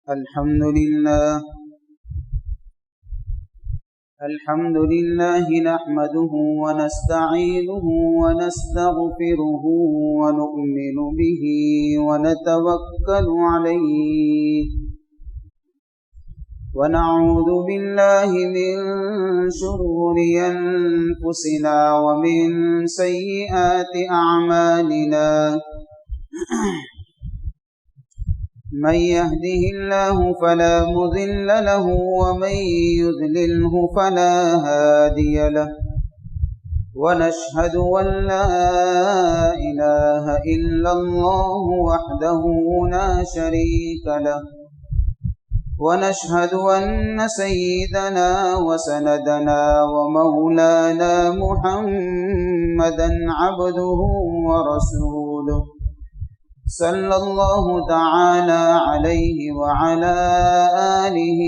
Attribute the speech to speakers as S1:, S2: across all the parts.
S1: الحمد لله نحمده ونستعينه ونستغفره ونؤمن به ونتوكل عليه ونعوذ بالله من شرور أنفسنا ومن سيئات أعمالنا من يهده الله فلا مضل له ومن يضلله فلا هادي له ونشهد أن لا إله إلا الله وحده لا شريك له ونشهد أن سيدنا وسندنا ومولانا محمدا عبده ورسوله صلى الله تعالى عليه وعلى آله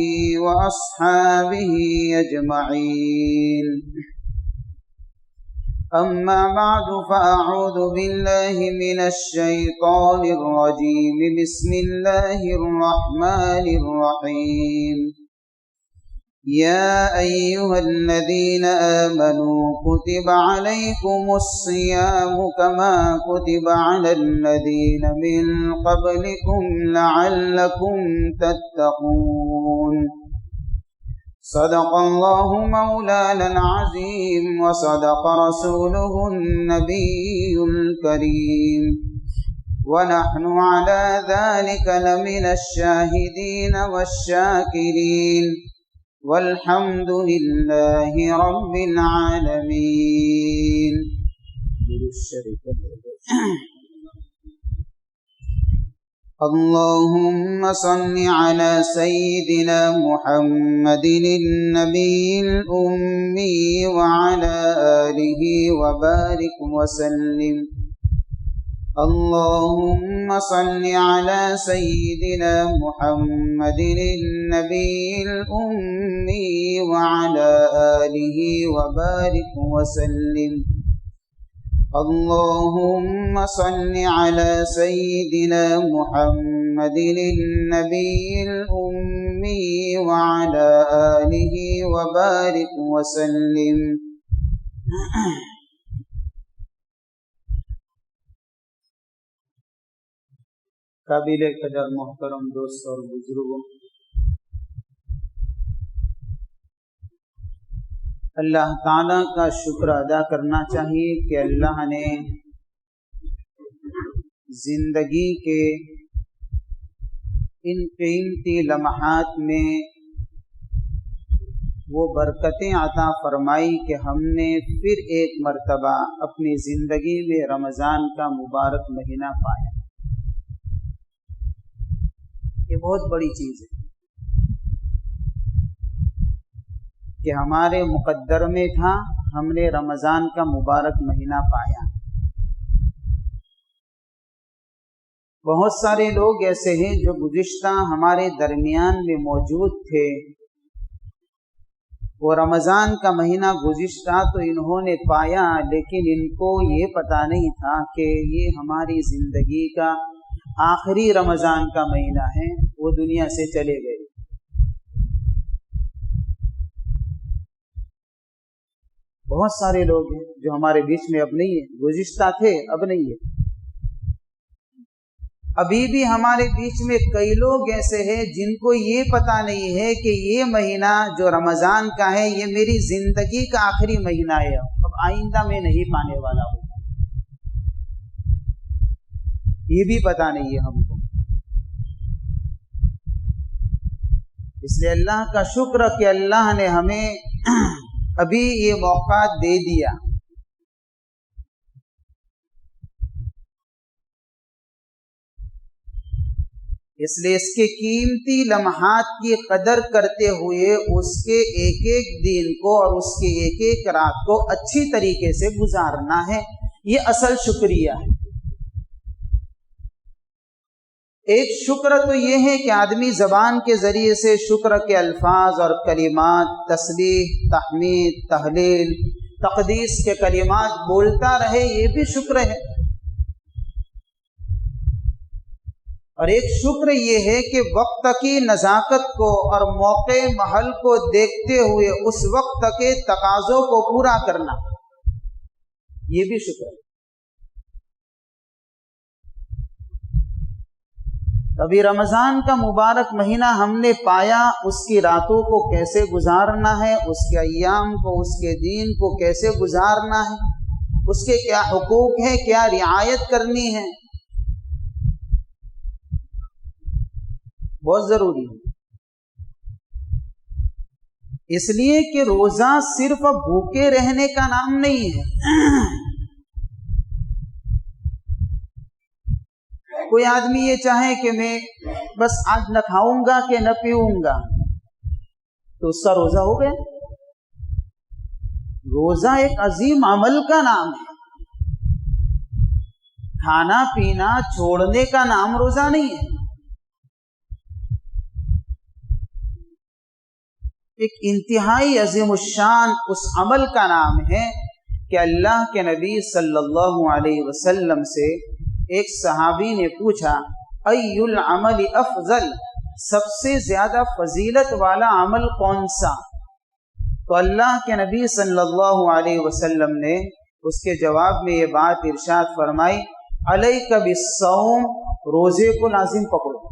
S1: وأصحابه أجمعين أما بعد فأعوذ بالله من الشيطان الرجيم بسم الله الرحمن الرحيم يا أيها الذين آمنوا كتب عليكم الصيام كما كتب على الذين من قبلكم لعلكم تتقون صدق الله مولانا العظيم وصدق رسوله النبي الكريم ونحن على ذلك لمن الشاهدين والشاكرين والحمد لله رب العالمين. اللهم صل على سيدنا محمد النبي الأمي وعلى آله وبارك وسلم. اللهم صل على سيدنا محمد النبي الأمي وعلى آله وبارك وسلم. اللهم صل على سيدنا محمد النبي الأمي وعلى آله وبارك وسلم. قابل قدر محترم دوست اور بزرگوں، اللہ تعالیٰ کا شکر ادا کرنا چاہیے کہ اللہ نے زندگی کے ان قیمتی لمحات میں وہ برکتیں عطا فرمائی کہ ہم نے پھر ایک مرتبہ اپنی زندگی میں رمضان کا مبارک مہینہ پایا. یہ بہت بڑی چیز ہے کہ ہمارے مقدر میں تھا، ہم نے رمضان کا مبارک مہینہ پایا. بہت سارے لوگ ایسے ہیں جو گزشتہ ہمارے درمیان میں موجود تھے، وہ رمضان کا مہینہ گزشتہ تو انہوں نے پایا، لیکن ان کو یہ پتہ نہیں تھا کہ یہ ہماری زندگی کا آخری رمضان کا مہینہ ہے، وہ دنیا سے چلے گئے. بہت سارے لوگ ہیں جو ہمارے بیچ میں اب نہیں ہیں، گزشتہ تھے اب نہیں ہے. ابھی بھی ہمارے بیچ میں کئی لوگ ایسے ہیں جن کو یہ پتہ نہیں ہے کہ یہ مہینہ جو رمضان کا ہے یہ میری زندگی کا آخری مہینہ ہے، اب آئندہ میں نہیں پانے والا ہوں. یہ بھی پتہ نہیں ہے ہم کو. اس لیے اللہ کا شکر کہ اللہ نے ہمیں ابھی یہ موقع دے دیا. اس لیے اس کے قیمتی لمحات کی قدر کرتے ہوئے اس کے ایک ایک دن کو اور اس کے ایک ایک رات کو اچھی طریقے سے گزارنا ہے. یہ اصل شکریہ ہے. ایک شکر تو یہ ہے کہ آدمی زبان کے ذریعے سے شکر کے الفاظ اور کلمات، تسبیح، تحمید، تہلیل، تقدیس کے کلمات بولتا رہے، یہ بھی شکر ہے. اور ایک شکر یہ ہے کہ وقت کی نزاکت کو اور موقع محل کو دیکھتے ہوئے اس وقت کے تقاضوں کو پورا کرنا، یہ بھی شکر ہے۔ ابھی رمضان کا مبارک مہینہ ہم نے پایا، اس کی راتوں کو کیسے گزارنا ہے، اس کے ایام کو، اس کے دین کو کیسے گزارنا ہے، اس کے کیا حقوق ہیں، کیا رعایت کرنی ہے، بہت ضروری ہے۔ اس لیے کہ روزہ صرف بھوکے رہنے کا نام نہیں ہے۔ کوئی آدمی یہ چاہے کہ میں بس آج نہ کھاؤں گا کہ نہ پیوں گا، تو اس کا روزہ ہو گیا؟ روزہ ایک عظیم عمل کا نام ہے، کھانا پینا چھوڑنے کا نام روزہ نہیں ہے۔ ایک انتہائی عظیم الشان اس عمل کا نام ہے کہ اللہ کے نبی صلی اللہ علیہ وسلم سے ایک صحابی نے پوچھا، ای العمل افضل، سب سے زیادہ فضیلت والا عمل کون سا؟ تو اللہ کے نبی صلی اللہ علیہ وسلم نے اس کے جواب میں یہ بات ارشاد فرمائی، علیک بالصوم، روزے کو لازم پکڑو،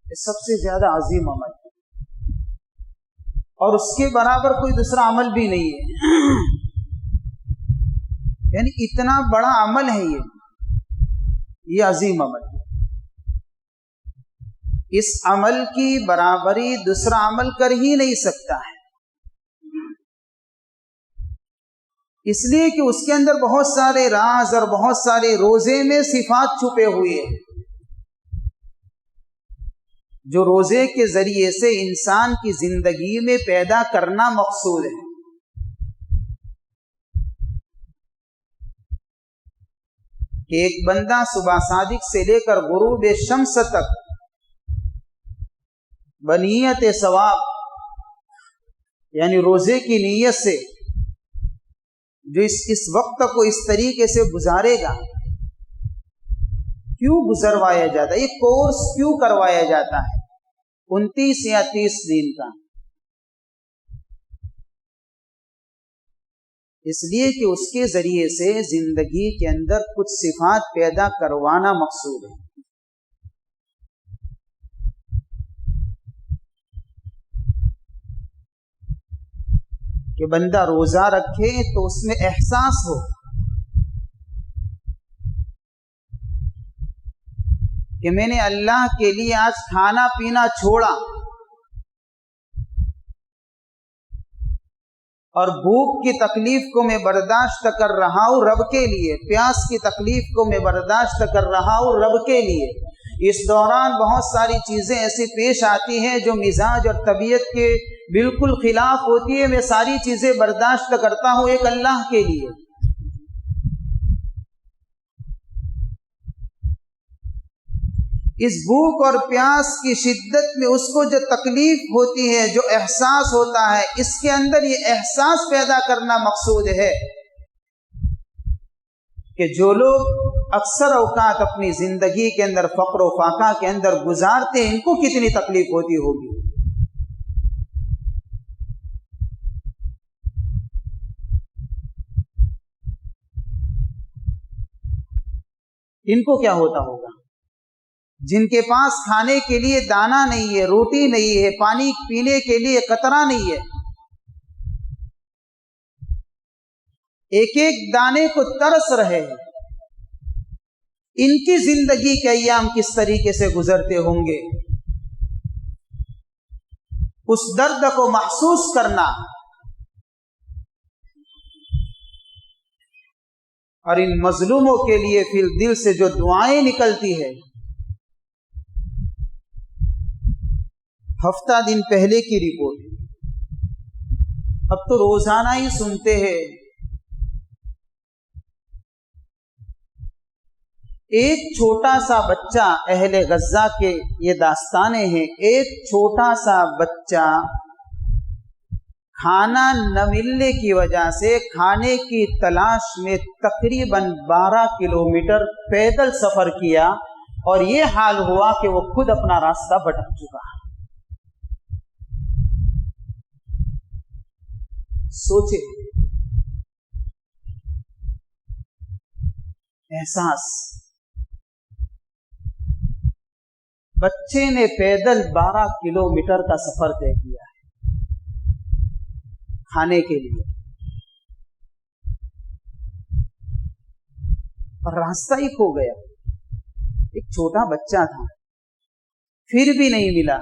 S1: یہ سب سے زیادہ عظیم عمل ہے، اور اس کے برابر کوئی دوسرا عمل بھی نہیں ہے۔ یعنی اتنا بڑا عمل ہے یہ عظیم عمل، اس عمل کی برابری دوسرا عمل کر ہی نہیں سکتا ہے، اس لیے کہ اس کے اندر بہت سارے راز اور بہت سارے روزے میں صفات چھپے ہوئے ہیں، جو روزے کے ذریعے سے انسان کی زندگی میں پیدا کرنا مقصود ہے۔ کہ ایک بندہ صبح صادق سے لے کر غروب شمس تک بنیت ثواب، یعنی روزے کی نیت سے جو اس وقت کو اس طریقے سے گزارے گا، کیوں گزروایا جاتا ہے، یہ کورس کیوں کروایا جاتا ہے 29 یا 30 دن کا؟ اس لیے کہ اس کے ذریعے سے زندگی کے اندر کچھ صفات پیدا کروانا مقصود ہے۔ کہ بندہ روزہ رکھے تو اس میں احساس ہو کہ میں نے اللہ کے لیے آج کھانا پینا چھوڑا، اور بھوک کی تکلیف کو میں برداشت کر رہا ہوں رب کے لیے، پیاس کی تکلیف کو میں برداشت کر رہا ہوں رب کے لیے۔ اس دوران بہت ساری چیزیں ایسی پیش آتی ہیں جو مزاج اور طبیعت کے بالکل خلاف ہوتی ہے، میں ساری چیزیں برداشت کرتا ہوں ایک اللہ کے لیے۔ اس بھوک اور پیاس کی شدت میں اس کو جو تکلیف ہوتی ہے، جو احساس ہوتا ہے، اس کے اندر یہ احساس پیدا کرنا مقصود ہے کہ جو لوگ اکثر اوقات اپنی زندگی کے اندر فقر و فاقہ کے اندر گزارتے ہیں، ان کو کتنی تکلیف ہوتی ہوگی۔ ان کو کیا ہوتا ہوگا؟ جن کے پاس کھانے کے لیے دانہ نہیں ہے، روٹی نہیں ہے، پانی پینے کے لیے قطرہ نہیں ہے، ایک ایک دانے کو ترس رہے ہیں، ان کی زندگی کے ایام کس طریقے سے گزرتے ہوں گے؟ اس درد کو محسوس کرنا اور ان مظلوموں کے لیے پھر دل سے جو دعائیں نکلتی ہے۔ ہفتہ دن پہلے کی رپورٹ، اب تو روزانہ ہی سنتے ہیں، ایک چھوٹا سا بچہ، اہل غزہ کے یہ داستانیں ہیں، ایک چھوٹا سا بچہ کھانا نہ ملنے کی وجہ سے کھانے کی تلاش میں تقریباً 12 کلومیٹر پیدل سفر کیا، اور یہ حال ہوا کہ وہ خود اپنا راستہ بھٹک چکا. سوچے احساس. بچے نے پیدل 12 کلومیٹر کا سفر طے کیا ہے کھانے کے لیے, اور راستہ ہی کھو گیا. ایک چھوٹا بچہ تھا, پھر بھی نہیں ملا.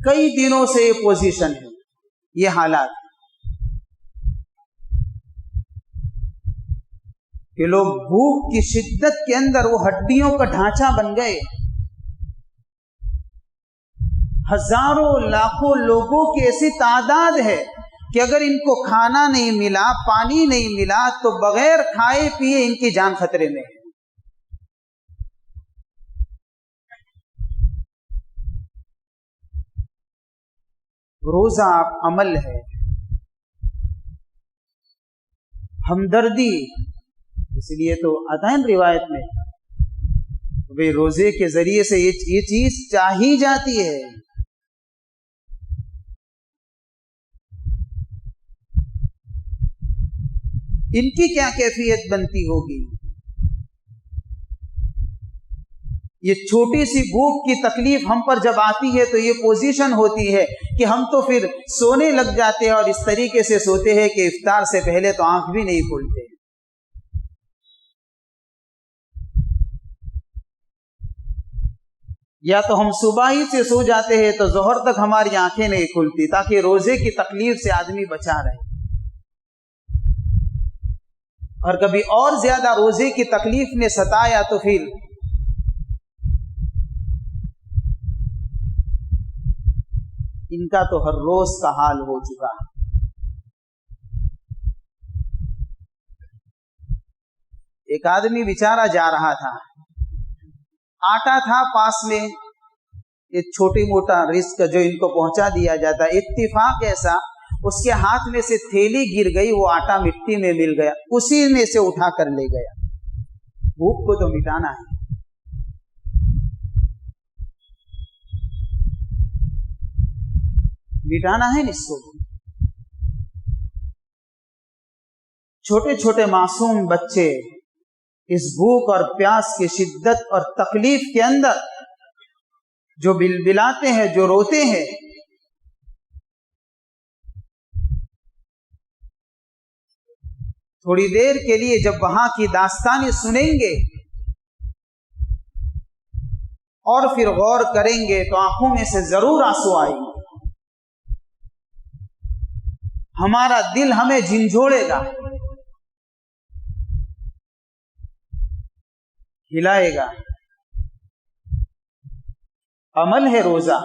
S1: کئی دنوں سے یہ پوزیشن ہے, یہ حالات کہ لوگ بھوک کی شدت کے اندر وہ ہڈیوں کا ڈھانچہ بن گئے. ہزاروں لاکھوں لوگوں کی ایسی تعداد ہے کہ اگر ان کو کھانا نہیں ملا, پانی نہیں ملا, تو بغیر کھائے پیے ان کی جان خطرے میں ہے. روزہ عمل ہے, ہمدردی. اس لیے تو آتا ہے روایت میں بھئی روزے کے ذریعے سے یہ چیز چاہی جاتی ہے. ان کی کیا کیفیت بنتی ہوگی؟ یہ چھوٹی سی بھوک کی تکلیف ہم پر جب آتی ہے تو یہ پوزیشن ہوتی ہے کہ ہم تو پھر سونے لگ جاتے ہیں, اور اس طریقے سے سوتے ہیں کہ افطار سے پہلے تو آنکھ بھی نہیں کھلتے. یا تو ہم صبح ہی سے سو جاتے ہیں تو ظہر تک ہماری آنکھیں نہیں کھلتی, تاکہ روزے کی تکلیف سے آدمی بچا رہے. اور کبھی اور زیادہ روزے کی تکلیف نے ستایا تو پھر ان کا تو ہر روز کا حال ہو چکا. ایک آدمی بیچارہ جا رہا تھا, آٹا تھا پاس میں, ایک چھوٹی موٹا رزق جو ان کو پہنچا دیا جاتا. اتفاق ایسا اس کے ہاتھ میں سے تھیلی گر گئی, وہ آٹا مٹی میں مل گیا, اسی میں سے اٹھا کر لے گیا. بھوک کو تو مٹانا ہے. مٹانا ہے اس کو. چھوٹے چھوٹے معصوم بچے اس بھوک اور پیاس کی شدت اور تکلیف کے اندر جو بلبلاتے ہیں, جو روتے ہیں, تھوڑی دیر کے لیے جب وہاں کی داستانیں سنیں گے اور پھر غور کریں گے تو آنکھوں میں سے ضرور آنسو آئیں گے. ہمارا دل ہمیں جھنجھوڑے گا, ہلائے گا. عمل ہے روزہ,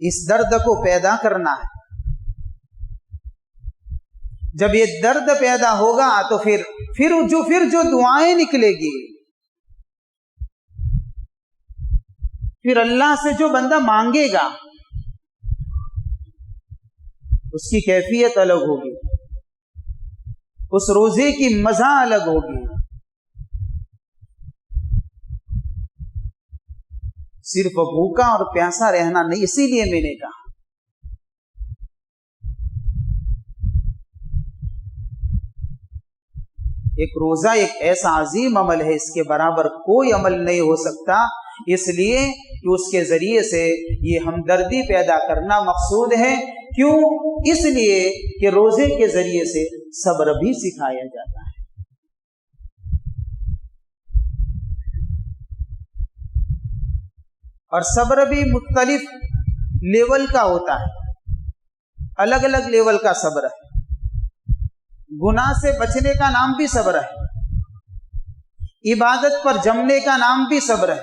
S1: اس درد کو پیدا کرنا ہے. جب یہ درد پیدا ہوگا تو پھر جو دعائیں نکلے گی, پھر اللہ سے جو بندہ مانگے گا اس کی کیفیت الگ ہوگی, اس روزے کی مزہ الگ ہوگی. صرف بھوکا اور پیاسا رہنا نہیں. اسی لیے میں نے کہا ایک روزہ ایک ایسا عظیم عمل ہے, اس کے برابر کوئی عمل نہیں ہو سکتا. اس لیے کہ اس کے ذریعے سے یہ ہمدردی پیدا کرنا مقصود ہے. کیوں؟ اس لیے کہ روزے کے ذریعے سے صبر بھی سکھایا جاتا ہے. اور صبر بھی مختلف لیول کا ہوتا ہے, الگ الگ لیول کا صبر ہے. گناہ سے بچنے کا نام بھی صبر ہے, عبادت پر جمنے کا نام بھی صبر ہے,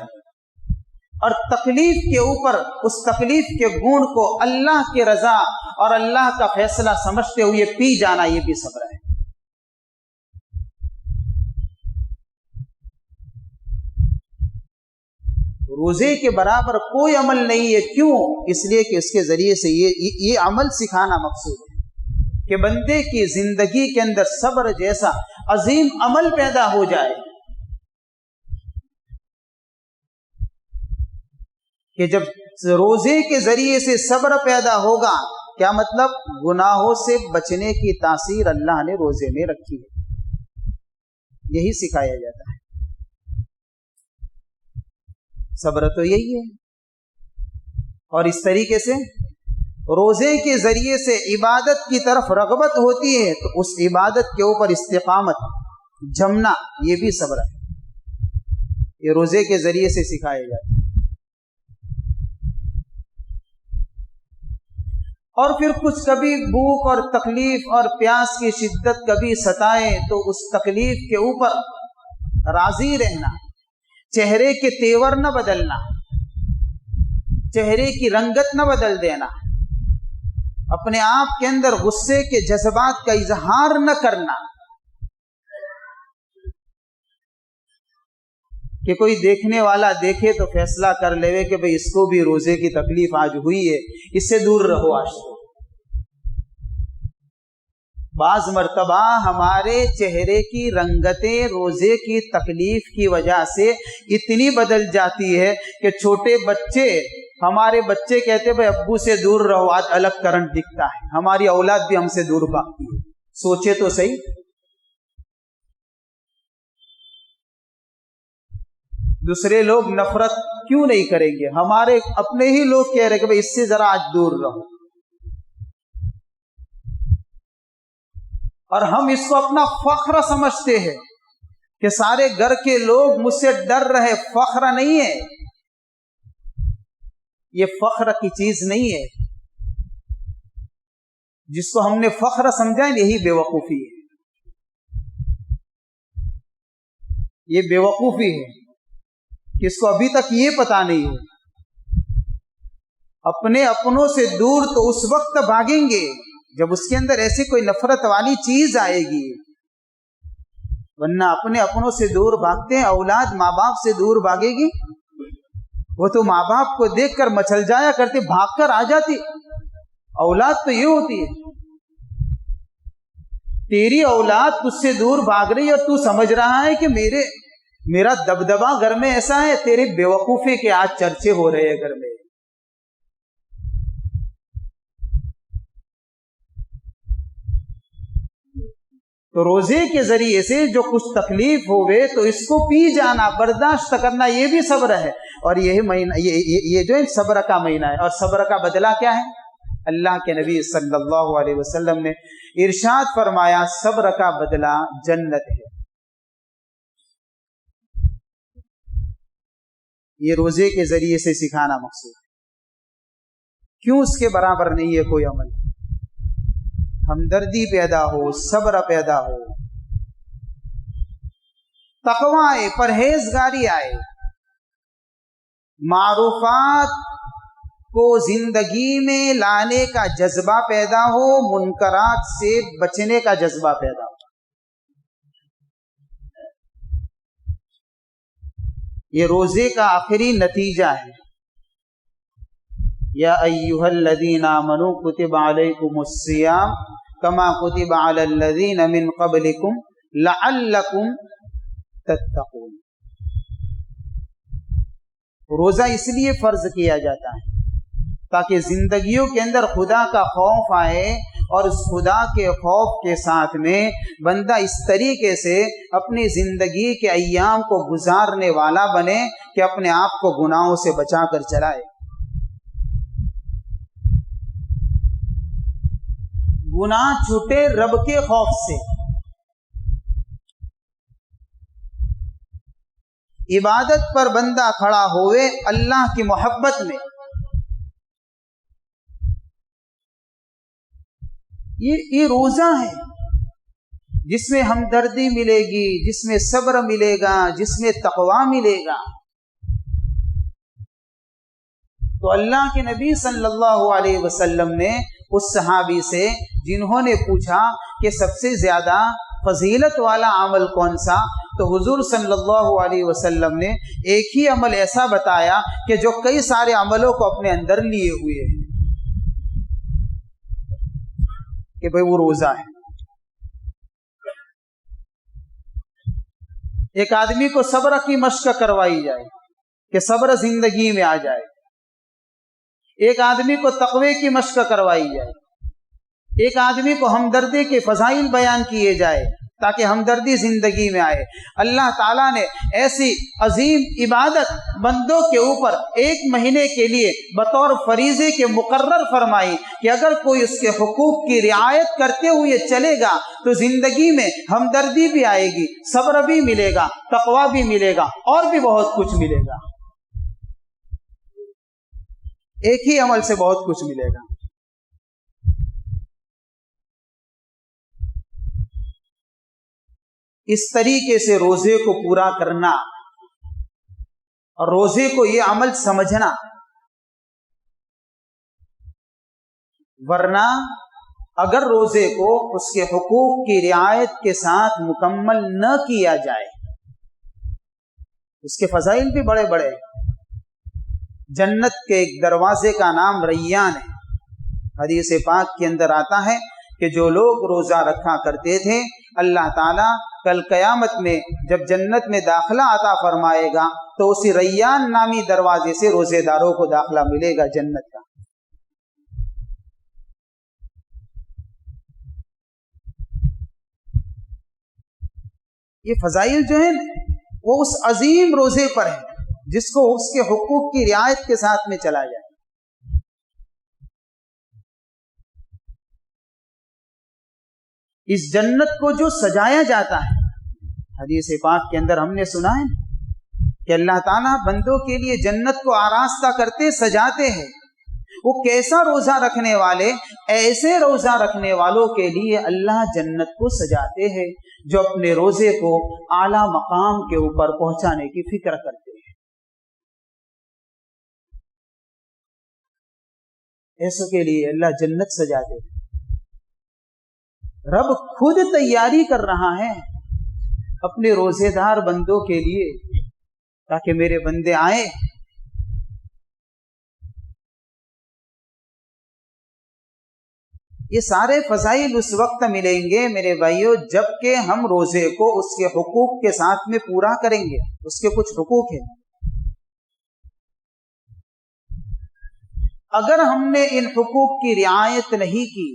S1: اور تکلیف کے اوپر اس تکلیف کے گون کو اللہ کی رضا اور اللہ کا فیصلہ سمجھتے ہوئے پی جانا, یہ بھی صبر ہے. روزے کے برابر کوئی عمل نہیں ہے. کیوں؟ اس لیے کہ اس کے ذریعے سے یہ عمل سکھانا مقصود ہے کہ بندے کی زندگی کے اندر صبر جیسا عظیم عمل پیدا ہو جائے کہ جب روزے کے ذریعے سے صبر پیدا ہوگا، کیا مطلب؟ گناہوں سے بچنے کی تاثیر اللہ نے روزے میں رکھی ہے، یہی سکھایا جاتا ہے۔ صبر تو یہی ہے، اور اس طریقے سے روزے کے ذریعے سے عبادت کی طرف رغبت ہوتی ہے تو اس عبادت کے اوپر استقامت جمنا، یہ بھی صبر ہے، یہ روزے کے ذریعے سے سکھایا جاتا ہے۔ اور پھر کچھ کبھی بھوک اور تکلیف اور پیاس کی شدت کبھی ستائے تو اس تکلیف کے اوپر راضی رہنا، چہرے کے تیور نہ بدلنا، چہرے کی رنگت نہ بدل دینا، اپنے آپ کے اندر غصے کے جذبات کا اظہار نہ کرنا کہ کوئی دیکھنے والا دیکھے تو فیصلہ کر لے کہ بھئی اس کو بھی روزے کی تکلیف آج ہوئی ہے، اس سے دور رہو۔ آج تو بعض مرتبہ ہمارے چہرے کی رنگتیں روزے کی تکلیف کی وجہ سے اتنی بدل جاتی ہے کہ چھوٹے بچے، ہمارے بچے کہتے بھئی ابو سے دور رہو، آج الگ کرنٹ دکھتا ہے، ہماری اولاد بھی ہم سے دور بھاگتی ہے۔ سوچے تو صحیح، دوسرے لوگ نفرت کیوں نہیں کریں گے؟ ہمارے اپنے ہی لوگ کہہ رہے کہ بھئی اس سے ذرا آج دور رہو، اور ہم اس کو اپنا فخر سمجھتے ہیں کہ سارے گھر کے لوگ مجھ سے ڈر رہے۔ فخر نہیں ہے یہ، فخر کی چیز نہیں ہے۔ جس کو ہم نے فخر سمجھا ہے یہی بے وقوفی ہے، یہ بے وقوفی ہے کہ اس کو ابھی تک یہ پتا نہیں ہے۔ اپنے اپنوں سے دور تو اس وقت بھاگیں گے جب اس کے اندر ایسی کوئی نفرت والی چیز آئے گی، ورنہ اپنے اپنوں سے دور بھاگتے ہیں۔ اولاد ماں باپ سے دور بھاگے گی؟ وہ تو ماں باپ کو دیکھ کر مچل جایا کرتے، بھاگ کر آ جاتی۔ اولاد تو یہ ہوتی ہے، تیری اولاد تجھ سے دور بھاگ رہی ہے اور تو سمجھ رہا ہے کہ میرا دبدبا گھر میں ایسا ہے۔ تیرے بیوقوفی کے آج چرچے ہو رہے ہیں گھر میں۔ تو روزے کے ذریعے سے جو کچھ تکلیف ہوئے تو اس کو پی جانا، برداشت کرنا، یہ بھی صبر ہے۔ اور یہی مہینہ، یہ جو ہے صبر کا مہینہ ہے، اور صبر کا بدلہ کیا ہے؟ اللہ کے نبی صلی اللہ علیہ وسلم نے ارشاد فرمایا صبر کا بدلہ جنت ہے۔ یہ روزے کے ذریعے سے سکھانا مقصود ہے۔ کیوں اس کے برابر نہیں ہے کوئی عمل؟ ہمدردی پیدا ہو، صبر پیدا ہو، تقوی آئے، پرہیزگاری آئے، معروفات کو زندگی میں لانے کا جذبہ پیدا ہو، منکرات سے بچنے کا جذبہ پیدا ہو۔ یہ روزے کا آخری نتیجہ ہے۔ یا ایھا الذین آمنوا کتب علیکم الصیام کما کتب علی الذین من قبلکم لعلکم تتقون۔ روزہ اس لیے فرض کیا جاتا ہے تاکہ زندگیوں کے اندر خدا کا خوف آئے، اور اس خدا کے خوف کے ساتھ میں بندہ اس طریقے سے اپنی زندگی کے ایام کو گزارنے والا بنے کہ اپنے آپ کو گناہوں سے بچا کر چلائے۔ گناہ چھوٹے رب کے خوف سے، عبادت پر بندہ کھڑا ہوئے اللہ کی محبت میں۔ یہ روزہ ہے جس میں ہمدردی ملے گی، جس میں صبر ملے گا، جس میں تقوی ملے گا۔ تو اللہ کے نبی صلی اللہ علیہ وسلم نے اس صحابی سے جنہوں نے پوچھا کہ سب سے زیادہ فضیلت والا عمل کون سا، تو حضور صلی اللہ علیہ وسلم نے ایک ہی عمل ایسا بتایا کہ جو کئی سارے عملوں کو اپنے اندر لیے ہوئے ہیں، کہ بھئی وہ روزہ ہے۔ ایک آدمی کو صبر کی مشق کروائی جائے کہ صبر زندگی میں آ جائے، ایک آدمی کو تقوی کی مشق کروائی جائے، ایک آدمی کو ہمدردی کے فضائل بیان کیے جائے تاکہ ہمدردی زندگی میں آئے۔ اللہ تعالیٰ نے ایسی عظیم عبادت بندوں کے اوپر 1 مہینے کے لیے بطور فریضے کے مقرر فرمائی کہ اگر کوئی اس کے حقوق کی رعایت کرتے ہوئے چلے گا تو زندگی میں ہمدردی بھی آئے گی، صبر بھی ملے گا، تقوی بھی ملے گا، اور بھی بہت کچھ ملے گا۔ ایک ہی عمل سے بہت کچھ ملے گا۔ اس طریقے سے روزے کو پورا کرنا اور روزے کو یہ عمل سمجھنا، ورنہ اگر روزے کو اس کے حقوق کی رعایت کے ساتھ مکمل نہ کیا جائے، اس کے فضائل بھی بڑے بڑے۔ جنت کے ایک دروازے کا نام ریان ہے۔ حدیث پاک کے اندر آتا ہے کہ جو لوگ روزہ رکھا کرتے تھے، اللہ تعالیٰ کل قیامت میں جب جنت میں داخلہ عطا فرمائے گا تو اسی ریان نامی دروازے سے روزے داروں کو داخلہ ملے گا جنت کا۔ یہ فضائل جو ہیں وہ اس عظیم روزے پر ہیں جس کو اس کے حقوق کی رعایت کے ساتھ میں چلا جائے۔ اس جنت کو جو سجایا جاتا ہے، حدیث پاک کے اندر ہم نے سنا ہے کہ اللہ تعالیٰ بندوں کے لیے جنت کو آراستہ کرتے سجاتے ہیں۔ وہ کیسا روزہ رکھنے والے، ایسے روزہ رکھنے والوں کے لیے اللہ جنت کو سجاتے ہیں جو اپنے روزے کو اعلیٰ مقام کے اوپر پہنچانے کی فکر کرتے ہیں۔ ایسوں کے لیے اللہ جنت سجاتے ہیں۔ رب خود تیاری کر رہا ہے اپنے روزے دار بندوں کے لیے تاکہ میرے بندے آئیں۔ یہ سارے فضائل اس وقت ملیں گے میرے بھائیوں جب کہ ہم روزے کو اس کے حقوق کے ساتھ میں پورا کریں گے۔ اس کے کچھ حقوق ہیں، اگر ہم نے ان حقوق کی رعایت نہیں کی،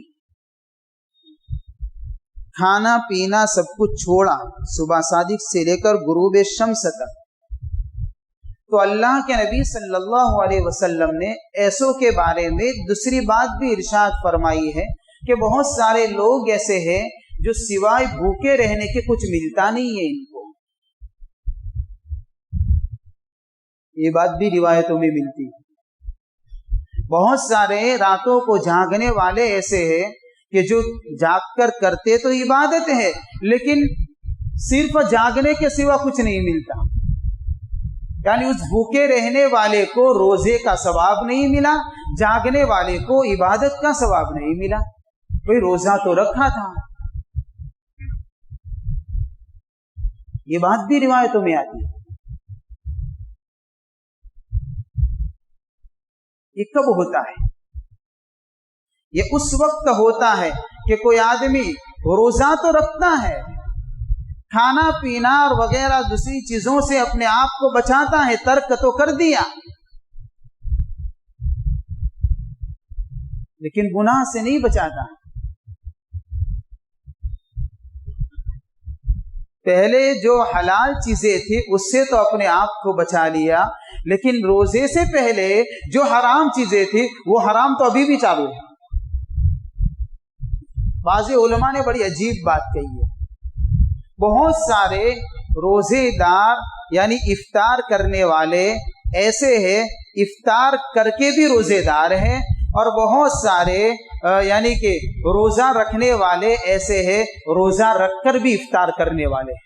S1: کھانا پینا سب کچھ چھوڑا صبح صادق سے لے کر غروب شمس تک، تو اللہ کے نبی صلی اللہ علیہ وسلم نے ایسوں کے بارے میں دوسری بات بھی ارشاد فرمائی ہے کہ بہت سارے لوگ ایسے ہیں جو سوائے بھوکے رہنے کے کچھ ملتا نہیں ہے ان کو۔ یہ بات بھی روایتوں میں ملتی ہے۔ بہت سارے راتوں کو جاگنے والے ایسے ہیں کہ جو جاگ کر کرتے تو عبادت ہے لیکن صرف جاگنے کے سوا کچھ نہیں ملتا، یعنی اس بھوکے رہنے والے کو روزے کا ثواب نہیں ملا، جاگنے والے کو عبادت کا ثواب نہیں ملا۔ کوئی روزہ تو رکھا تھا۔ یہ بات بھی روایتوں میں آتی ہے۔ یہ کب ہوتا ہے؟ یہ اس وقت ہوتا ہے کہ کوئی آدمی روزہ تو رکھتا ہے، کھانا پینا اور وغیرہ دوسری چیزوں سے اپنے آپ کو بچاتا ہے، ترک تو کر دیا، لیکن گناہ سے نہیں بچاتا۔ پہلے جو حلال چیزیں تھی اس سے تو اپنے آپ کو بچا لیا، لیکن روزے سے پہلے جو حرام چیزیں تھی وہ حرام تو ابھی بھی چالو ہے۔ بعض علماء نے بڑی عجیب بات کہی ہے، بہت سارے روزے دار یعنی افطار کرنے والے ایسے ہیں افطار کر کے بھی روزے دار ہیں، اور بہت سارے یعنی کہ روزہ رکھنے والے ایسے ہیں روزہ رکھ کر بھی افطار کرنے والے ہیں۔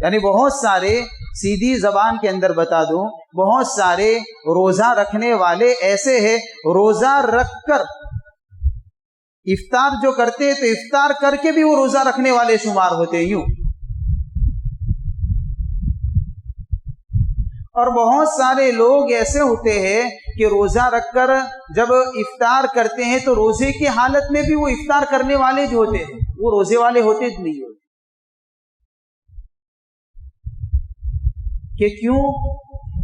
S1: یعنی بہت سارے، سیدھی زبان کے اندر بتا دوں، بہت سارے روزہ رکھنے والے ایسے ہیں روزہ رکھ کر افطار جو کرتے تو افطار کر کے بھی وہ روزہ رکھنے والے شمار ہوتے یوں، اور بہت سارے لوگ ایسے ہوتے ہیں کہ روزہ رکھ کر جب افطار کرتے ہیں تو روزے کی حالت میں بھی وہ افطار کرنے والے جو ہوتے ہیں وہ روزے والے ہوتے نہیں ہوتے. کہ کیوں؟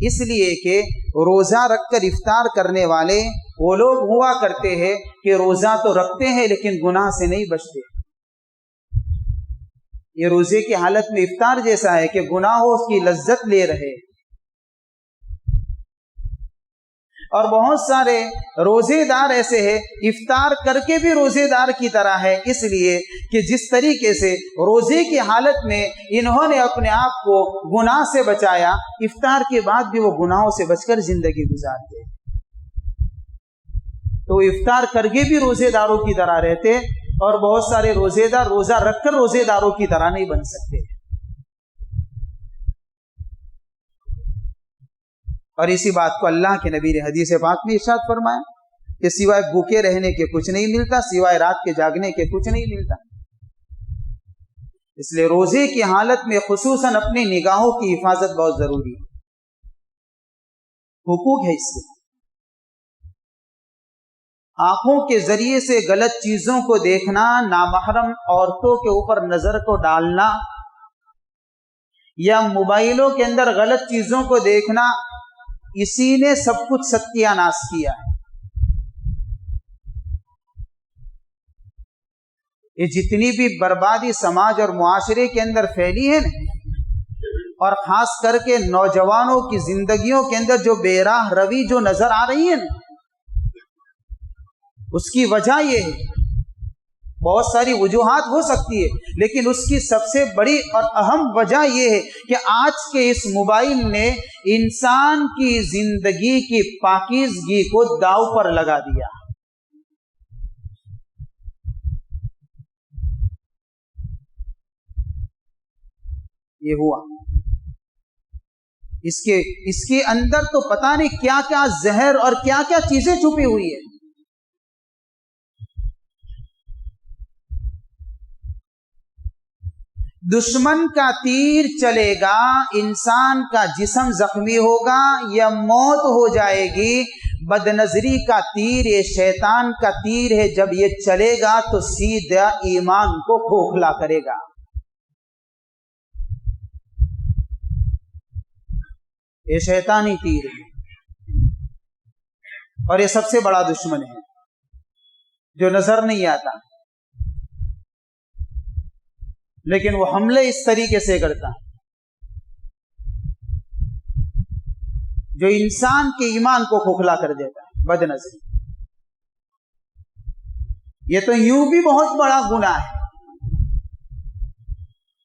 S1: اس لیے کہ روزہ رکھ کر افطار کرنے والے وہ لوگ ہوا کرتے ہیں کہ روزہ تو رکھتے ہیں لیکن گناہ سے نہیں بچتے. یہ روزے کی حالت میں افطار جیسا ہے کہ گناہوں کی لذت لے رہے. اور بہت سارے روزے دار ایسے ہیں افطار کر کے بھی روزے دار کی طرح ہے، اس لیے کہ جس طریقے سے روزے کی حالت میں انہوں نے اپنے آپ کو گناہ سے بچایا، افطار کے بعد بھی وہ گناہوں سے بچ کر زندگی گزارتے. تو افطار کر کے بھی روزے داروں کی طرح رہتے، اور بہت سارے روزے دار روزہ رکھ کر روزے داروں کی طرح نہیں بن سکتے. اور اسی بات کو اللہ کے نبی نے حدیث پاک میں ارشاد فرمایا کہ سوائے بھوکے رہنے کے کچھ نہیں ملتا، سوائے رات کے جاگنے کے کچھ نہیں ملتا. اس لیے روزے کی حالت میں خصوصاً اپنی نگاہوں کی حفاظت بہت ضروری ہے. حقوق ہے اس کے. آنکھوں کے ذریعے سے غلط چیزوں کو دیکھنا، نامحرم عورتوں کے اوپر نظر کو ڈالنا، یا موبائلوں کے اندر غلط چیزوں کو دیکھنا، اسی نے سب کچھ ستیہ ناش کیا ہے. یہ جتنی بھی بربادی سماج اور معاشرے کے اندر پھیلی ہے نا، اور خاص کر کے نوجوانوں کی زندگیوں کے اندر جو بے راہ روی جو نظر آ رہی ہے نا، اس کی وجہ یہ ہے. بہت ساری وجوہات ہو سکتی ہے، لیکن اس کی سب سے بڑی اور اہم وجہ یہ ہے کہ آج کے اس موبائل نے انسان کی زندگی کی پاکیزگی کو داؤ پر لگا دیا. یہ ہوا اس کے اندر تو پتہ نہیں کیا کیا زہر اور کیا کیا چیزیں چھپی ہوئی ہے. دشمن کا تیر چلے گا، انسان کا جسم زخمی ہوگا یا موت ہو جائے گی. بد نظری کا تیر، یہ شیطان کا تیر ہے، جب یہ چلے گا تو سیدھا ایمان کو کھوکھلا کرے گا. یہ شیطانی تیر ہے اور یہ سب سے بڑا دشمن ہے جو نظر نہیں آتا، لیکن وہ حملے اس طریقے سے کرتا جو انسان کے ایمان کو کھوکھلا کر دیتا ہے. بد نظری یہ تو یوں بھی بہت بڑا گناہ ہے.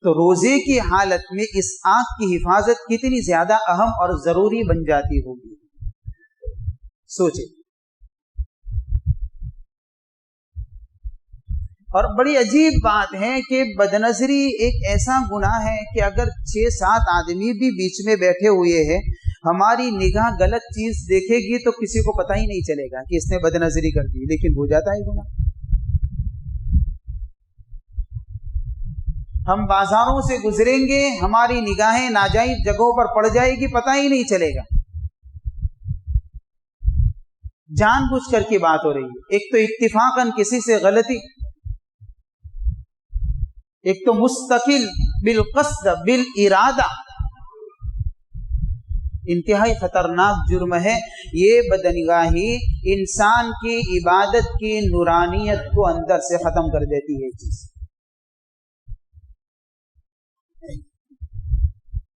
S1: تو روزے کی حالت میں اس آنکھ کی حفاظت کتنی زیادہ اہم اور ضروری بن جاتی ہوگی. سوچے. اور بڑی عجیب بات ہے کہ بد نظری ایک ایسا گناہ ہے کہ اگر 6-7 آدمی بھی بیچ میں بیٹھے ہوئے ہیں، ہماری نگاہ غلط چیز دیکھے گی تو کسی کو پتہ ہی نہیں چلے گا کہ اس نے بد نظری کر دی، لیکن ہو جاتا ہے گناہ. ہم بازاروں سے گزریں گے، ہماری نگاہیں ناجائز جگہوں پر پڑ جائے گی، پتہ ہی نہیں چلے گا. جان بوجھ کر کی بات ہو رہی ہے. ایک تو اتفاقاً کسی سے غلطی، ایک تو مستقل بالقصد بالارادہ، انتہائی خطرناک جرم ہے. یہ بدنگاہی انسان کی عبادت کی نورانیت کو اندر سے ختم کر دیتی ہے. چیز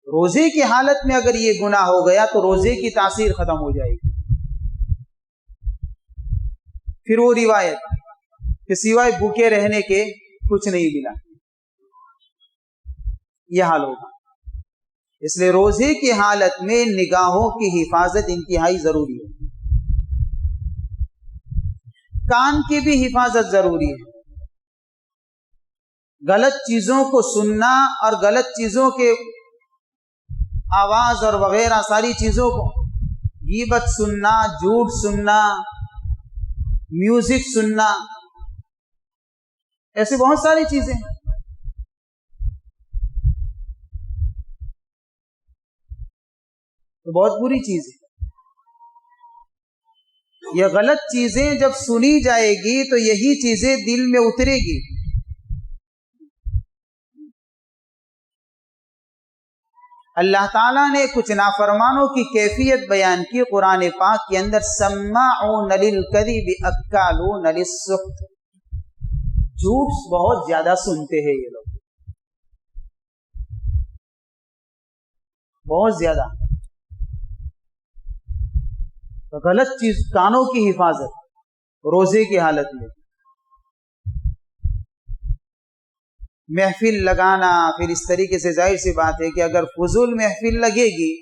S1: روزے کی حالت میں اگر یہ گناہ ہو گیا تو روزے کی تاثیر ختم ہو جائے گی. پھر وہ روایت کہ سوائے بھوکے رہنے کے کچھ نہیں ملا، یہ حال ہوگا. اس لیے روزے کی حالت میں نگاہوں کی حفاظت انتہائی ضروری ہے. کان کی بھی حفاظت ضروری ہے. غلط چیزوں کو سننا اور غلط چیزوں کے آواز اور وغیرہ ساری چیزوں کو، غیبت سننا، جھوٹ سننا، میوزک سننا، ایسی بہت ساری چیزیں ہیں. تو بہت بری چیز ہے. یہ غلط چیزیں جب سنی جائے گی تو یہی چیزیں دل میں اترے گی. اللہ تعالیٰ نے کچھ نافرمانوں کی کیفیت بیان کی قرآن پاک کے اندر، سماعون للکذب اکالون للسحت. جھوٹ بہت زیادہ سنتے ہیں یہ لوگ، بہت زیادہ. غلط چیز، کانوں کی حفاظت روزے کی حالت میں. محفل لگانا، پھر اس طریقے سے ظاہر سی بات ہے کہ اگر فضول محفل لگے گی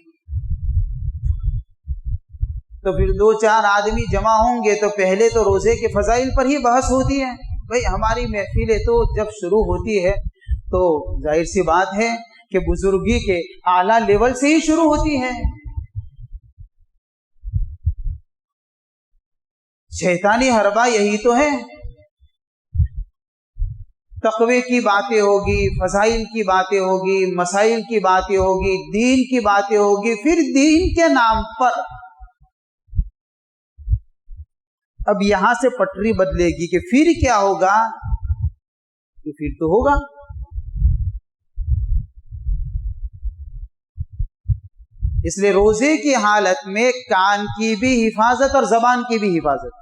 S1: تو پھر 2-4 آدمی جمع ہوں گے تو پہلے تو روزے کے فضائل پر ہی بحث ہوتی ہے. بھئی ہماری محفلیں تو جب شروع ہوتی ہے تو ظاہر سی بات ہے کہ بزرگی کے اعلیٰ لیول سے ہی شروع ہوتی ہے. شیطانی حربہ یہی تو ہے. تقوی کی باتیں ہوگی، فضائل کی باتیں ہوگی، مسائل کی باتیں ہوگی، دین کی باتیں ہوگی، پھر دین کے نام پر اب یہاں سے پٹری بدلے گی کہ پھر کیا ہوگا، کہ پھر تو ہوگا. اس لیے روزے کی حالت میں کان کی بھی حفاظت اور زبان کی بھی حفاظت،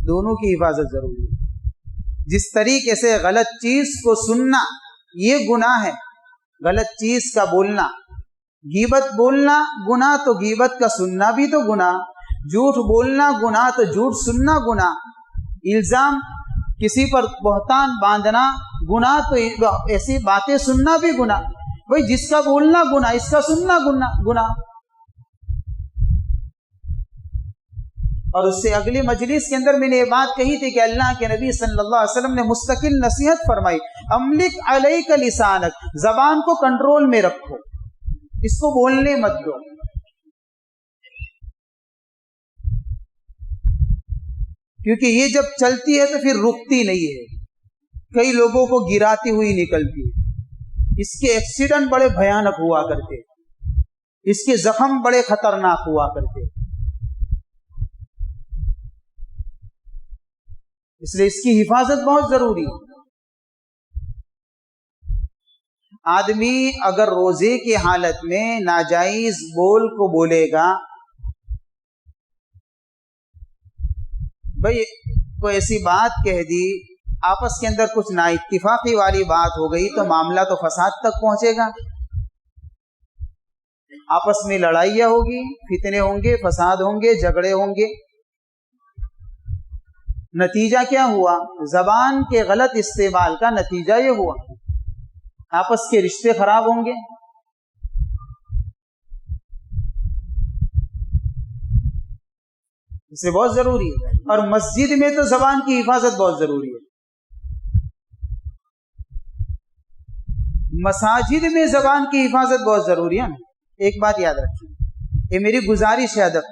S1: دونوں کی حفاظت ضروری ہے. جس طریقے سے غلط چیز کو سننا یہ گناہ ہے، غلط چیز کا بولنا، غیبت بولنا گناہ تو غیبت کا سننا بھی تو گناہ، جھوٹ بولنا گناہ تو جھوٹ سننا گناہ، الزام کسی پر بہتان باندھنا گناہ تو ایسی باتیں سننا بھی گناہ. بھئی جس کا بولنا گناہ، اس کا سننا گناہ. اور اس سے اگلی مجلس کے اندر میں نے یہ بات کہی تھی کہ اللہ کے نبی صلی اللہ علیہ وسلم نے مستقل نصیحت فرمائی، املک علیک لسانک، زبان کو کنٹرول میں رکھو، اس کو بولنے مت دو. کیونکہ یہ جب چلتی ہے تو پھر رکتی نہیں ہے، کئی لوگوں کو گراتی ہوئی نکلتی ہے. اس کے ایکسیڈنٹ بڑے بھیانک ہوا کرتے، اس کے زخم بڑے خطرناک ہوا کرتے. اس لیے اس کی حفاظت بہت ضروری ہے. آدمی اگر روزے کی حالت میں ناجائز بول کو بولے گا، بھئی کوئی ایسی بات کہہ دی، آپس کے اندر کچھ نا اتفاقی والی بات ہو گئی تو معاملہ تو فساد تک پہنچے گا. آپس میں لڑائیاں ہوگی، فتنے ہوں گے، فساد ہوں گے، جھگڑے ہوں گے. نتیجہ کیا ہوا؟ زبان کے غلط استعمال کا نتیجہ یہ ہوا، آپس کے رشتے خراب ہوں گے. اسے بہت ضروری ہے. اور مسجد میں تو زبان کی حفاظت بہت ضروری ہے. مساجد میں زبان کی حفاظت بہت ضروری ہے. ایک بات یاد رکھیے، یہ میری گزارش ہے ادب،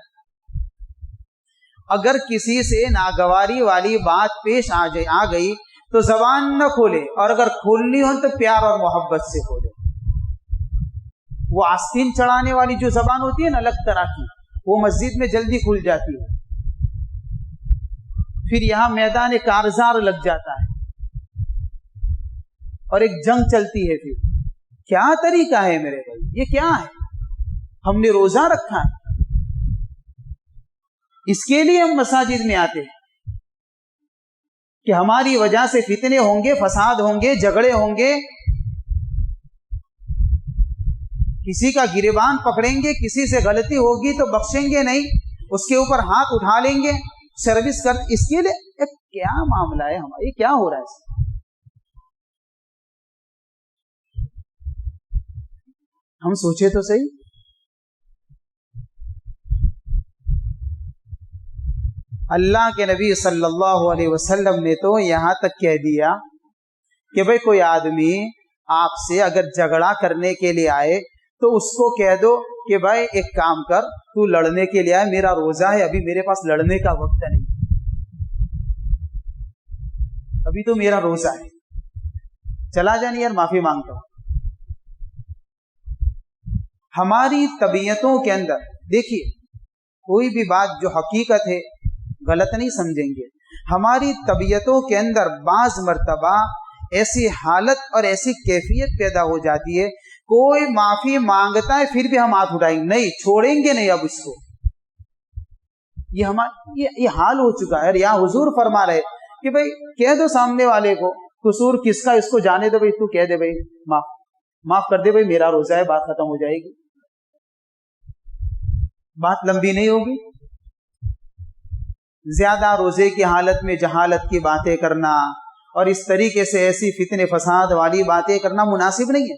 S1: اگر کسی سے ناگواری والی بات پیش آ گئی تو زبان نہ کھولے، اور اگر کھولنی ہو تو پیار اور محبت سے کھولے. وہ آستین چڑھانے والی جو زبان ہوتی ہے نا الگ طرح کی، وہ مسجد میں جلدی کھل جاتی ہے، پھر یہاں میدان کارزار لگ جاتا ہے اور ایک جنگ چلتی ہے. پھر کیا طریقہ ہے میرے بھائی؟ یہ کیا ہے؟ ہم نے روزہ رکھا ہے، اس کے لیے ہم مساجد میں آتے ہیں کہ ہماری وجہ سے فتنے ہوں گے، فساد ہوں گے، جھگڑے ہوں گے، کسی کا گریبان پکڑیں گے، کسی سے غلطی ہوگی تو بخشیں گے نہیں، اس کے اوپر ہاتھ اٹھا لیں گے، سروس کر. اس کے لیے کیا معاملہ ہے ہمارا؟ یہ کیا ہو رہا ہے؟ ہم سوچے تو صحیح. اللہ کے نبی صلی اللہ علیہ وسلم نے تو یہاں تک کہہ دیا کہ بھئی کوئی آدمی آپ سے اگر جھگڑا کرنے کے لیے آئے تو اس کو کہہ دو کہ بھائی ایک کام کر، تو لڑنے کے لیے آئے، میرا روزہ ہے، ابھی میرے پاس لڑنے کا وقت نہیں، ابھی تو میرا روزہ ہے، چلا جانے یار، معافی مانگتا ہوں. ہماری طبیعتوں کے اندر دیکھیے، کوئی بھی بات جو حقیقت ہے غلط نہیں سمجھیں گے. ہماری طبیعتوں کے اندر بعض مرتبہ ایسی حالت اور ایسی کیفیت پیدا ہو جاتی ہے، کوئی معافی مانگتا ہے پھر بھی ہم ہاتھ اٹھائیں گے نہیں، چھوڑیں گے نہیں اب اس کو. یہ حال ہو چکا ہے. یا حضور فرما رہے کہ بھائی کہہ دو سامنے والے کو قصور کس کا، اس کو جانے دو بھائی، تو کہہ دے بھائی معاف کر دے بھائی، میرا روزہ ہے، بات ختم ہو جائے گی. بات لمبی نہیں ہوگی. زیادہ روزے کی حالت میں جہالت کی باتیں کرنا اور اس طریقے سے ایسی فتنے فساد والی باتیں کرنا مناسب نہیں ہے،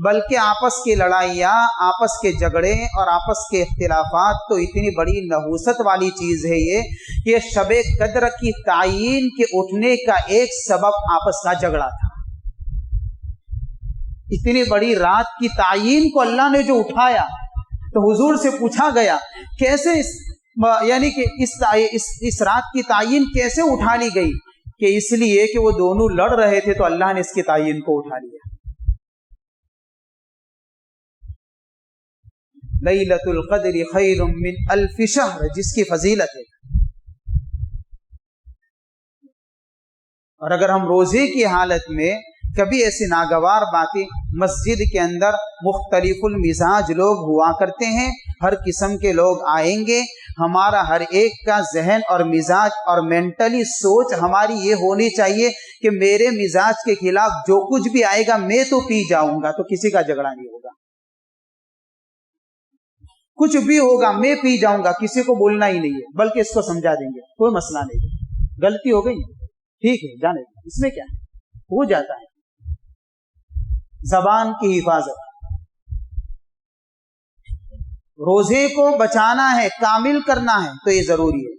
S1: بلکہ آپس کی لڑائیاں، آپس کے جھگڑے اور آپس کے اختلافات تو اتنی بڑی نحوست والی چیز ہے یہ کہ شب قدر کی تعیین کے اٹھنے کا ایک سبب آپس کا جھگڑا تھا. اتنی بڑی رات کی تعیین کو اللہ نے جو اٹھایا تو حضور سے پوچھا گیا کیسے یعنی کہ اس رات کی تعیین کیسے اٹھا لی گئی؟ کہ اس لیے کہ وہ دونوں لڑ رہے تھے تو اللہ نے اس کی تعیین کو اٹھا لیا. لیلۃ القدر خیر من الف شہر، جس کی فضیلت ہے. اور اگر ہم روزے کی حالت میں کبھی ایسی ناگوار باتیں، مسجد کے اندر مختلف المزاج لوگ ہوا کرتے ہیں، ہر قسم کے لوگ آئیں گے، ہمارا ہر ایک کا ذہن اور مزاج اور مینٹلی سوچ ہماری یہ ہونی چاہیے کہ میرے مزاج کے خلاف جو کچھ بھی آئے گا میں تو پی جاؤں گا، تو کسی کا جھگڑا نہیں ہوگا. کچھ بھی ہوگا میں پی جاؤں گا، کسی کو بولنا ہی نہیں ہے، بلکہ اس کو سمجھا دیں گے، کوئی مسئلہ نہیں ہے، غلطی ہو گئی ٹھیک ہے جانے دیں، اس میں کیا ہے، ہو جاتا ہے. زبان کی حفاظت، روزے کو بچانا ہے، کامل کرنا ہے تو یہ ضروری ہے.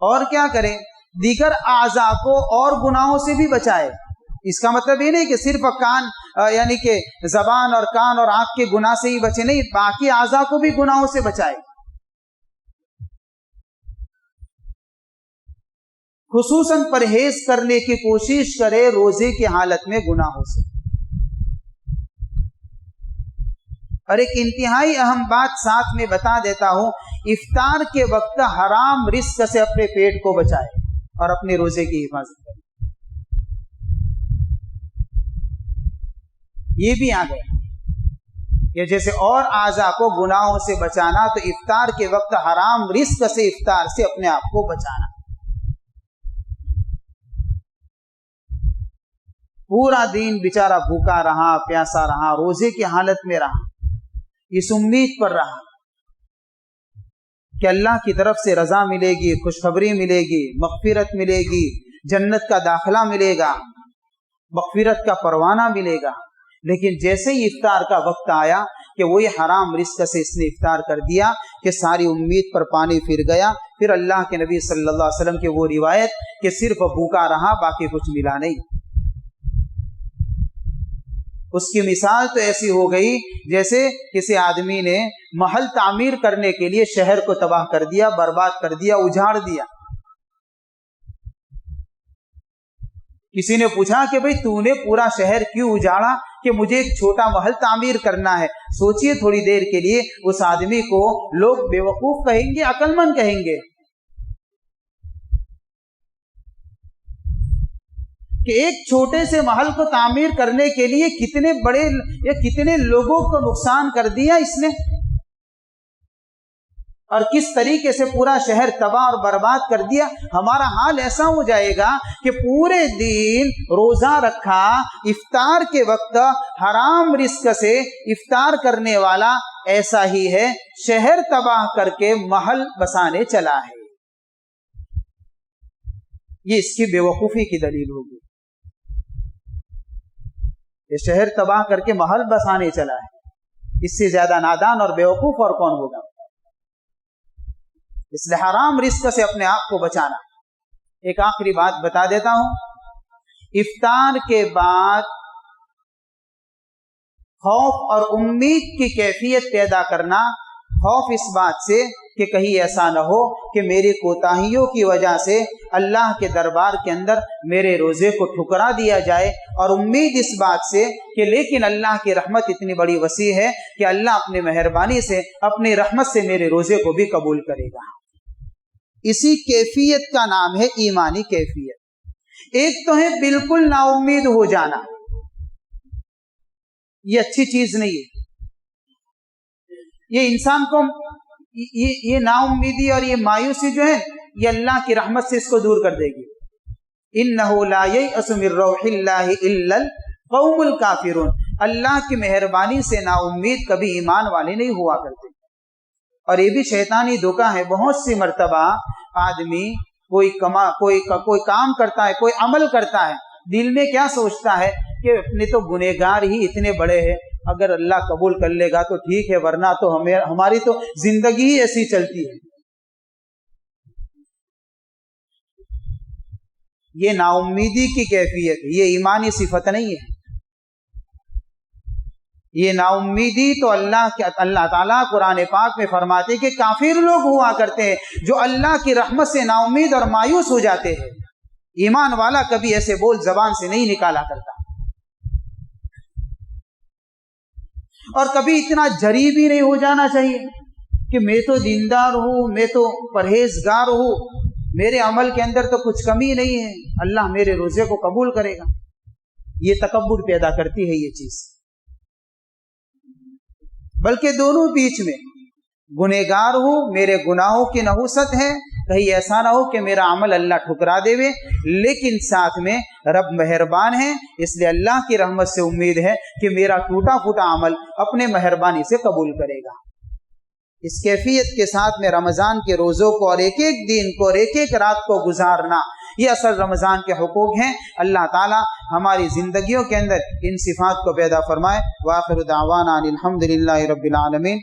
S1: اور کیا کریں؟ دیگر اعضاء کو اور گناہوں سے بھی بچائے. اس کا مطلب یہ نہیں کہ صرف کان یعنی کہ زبان اور کان اور آنکھ کے گناہ سے ہی بچے، نہیں، باقی اعضاء کو بھی گناہوں سے بچائے. خصوصاً پرہیز کرنے کی کوشش کرے روزے کی حالت میں گناہوں سے. اور ایک انتہائی اہم بات ساتھ میں بتا دیتا ہوں، افطار کے وقت حرام رزق سے اپنے پیٹ کو بچائے اور اپنے روزے کی حفاظت کرے. یہ بھی آ گیا کہ جیسے اور اعضاء کو گناہوں سے بچانا، تو افطار کے وقت حرام رزق سے، افطار سے اپنے آپ کو بچانا. پورا دن بیچارہ بھوکا رہا، پیاسا رہا، روزے کی حالت میں رہا، اس امید پر رہا کہ اللہ کی طرف سے رضا ملے گی، خوشخبری ملے گی، مغفرت ملے گی، جنت کا داخلہ ملے گا، مغفرت کا پروانہ ملے گا. لیکن جیسے ہی افطار کا وقت آیا کہ وہی حرام رزق سے اس نے افطار کر دیا کہ ساری امید پر پانی پھر گیا. پھر اللہ کے نبی صلی اللہ علیہ وسلم کی وہ روایت کہ صرف بھوکا رہا، باقی کچھ ملا نہیں. اس کی مثال تو ایسی ہو گئی جیسے کسی آدمی نے محل تعمیر کرنے کے لیے شہر کو تباہ کر دیا، برباد کر دیا، اجاڑ دیا. کسی نے پوچھا کہ بھئی تو نے پورا شہر کیوں اجاڑا؟ کہ مجھے ایک چھوٹا محل تعمیر کرنا ہے. سوچئے تھوڑی دیر کے لیے، اس آدمی کو لوگ بیوقوف کہیں گے، عقل مند کہیں گے کہ ایک چھوٹے سے محل کو تعمیر کرنے کے لیے کتنے بڑے یا کتنے لوگوں کو نقصان کر دیا اس نے، اور کس طریقے سے پورا شہر تباہ اور برباد کر دیا. ہمارا حال ایسا ہو جائے گا کہ پورے دن روزہ رکھا، افطار کے وقت حرام رزق سے افطار کرنے والا ایسا ہی ہے، شہر تباہ کر کے محل بسانے چلا ہے. یہ اس کی بیوقوفی کی دلیل ہوگی. یہ شہر تباہ کر کے محل بسانے چلا ہے، اس سے زیادہ نادان اور بیوقوف اور کون ہوگا؟ اس لیے حرام رزق سے اپنے آپ کو بچانا. ایک آخری بات بتا دیتا ہوں، افطار کے بعد خوف اور امید کی کیفیت پیدا کرنا. خوف اس بات سے کہ کہیں ایسا نہ ہو کہ میری کوتاہیوں کی وجہ سے اللہ کے دربار کے اندر میرے روزے کو ٹھکرا دیا جائے، اور امید اس بات سے کہ لیکن اللہ کی رحمت اتنی بڑی وسیع ہے کہ اللہ اپنی مہربانی سے اپنی رحمت سے میرے روزے کو بھی قبول کرے گا۔ اسی کیفیت کا نام ہے ایمانی کیفیت۔ ایک تو ہے بالکل نا امید ہو جانا، یہ اچھی چیز نہیں ہے، یہ انسان کو یہ نا امیدی اور یہ مایوسی جو ہے یہ اللہ کی رحمت سے اس کو دور کر دے گی۔ انہ لا ییأس من روح اللہ الا القوم الکافرون، اللہ کی مہربانی سے نا امید کبھی ایمان والے نہیں ہوا کرتے۔ اور یہ بھی شیطانی دھوکہ ہے، بہت سی مرتبہ آدمی کوئی کام کرتا ہے، کوئی عمل کرتا ہے، دل میں کیا سوچتا ہے کہ اپنے تو گنہگار ہی اتنے بڑے ہیں، اگر اللہ قبول کر لے گا تو ٹھیک ہے، ورنہ تو ہماری تو زندگی ہی ایسی چلتی ہے۔ یہ نا امیدی کی کیفیت ہے، یہ ایمانی صفت نہیں ہے۔ یہ نا امیدی تو اللہ تعالیٰ قرآن پاک میں فرماتے کہ کافر لوگ ہوا کرتے ہیں جو اللہ کی رحمت سے نا امید اور مایوس ہو جاتے ہیں۔ ایمان والا کبھی ایسے بول زبان سے نہیں نکالا کرتا، اور کبھی اتنا جری بھی نہیں ہو جانا چاہیے کہ میں تو دیندار ہوں، میں تو پرہیزگار ہوں، میرے عمل کے اندر تو کچھ کمی نہیں ہے، اللہ میرے روزے کو قبول کرے گا۔ یہ تکبر پیدا کرتی ہے یہ چیز، بلکہ دونوں بیچ میں گنہگار ہوں، میرے گناہوں کی نحوست ہے، کہیں ایسا نہ ہو کہ میرا عمل اللہ ٹھکرا دے، لیکن ساتھ میں رب مہربان ہے، اس لیے اللہ کی رحمت سے امید ہے کہ میرا ٹوٹا پھوٹا عمل اپنے مہربانی سے قبول کرے گا۔ اس کیفیت کے ساتھ میں رمضان کے روزوں کو اور ایک ایک دن کو اور ایک ایک رات کو گزارنا، یہ اصل رمضان کے حقوق ہیں۔ اللہ تعالی ہماری زندگیوں کے اندر ان صفات کو پیدا فرمائے۔ وآخر دعوانا الحمد للہ رب العالمین۔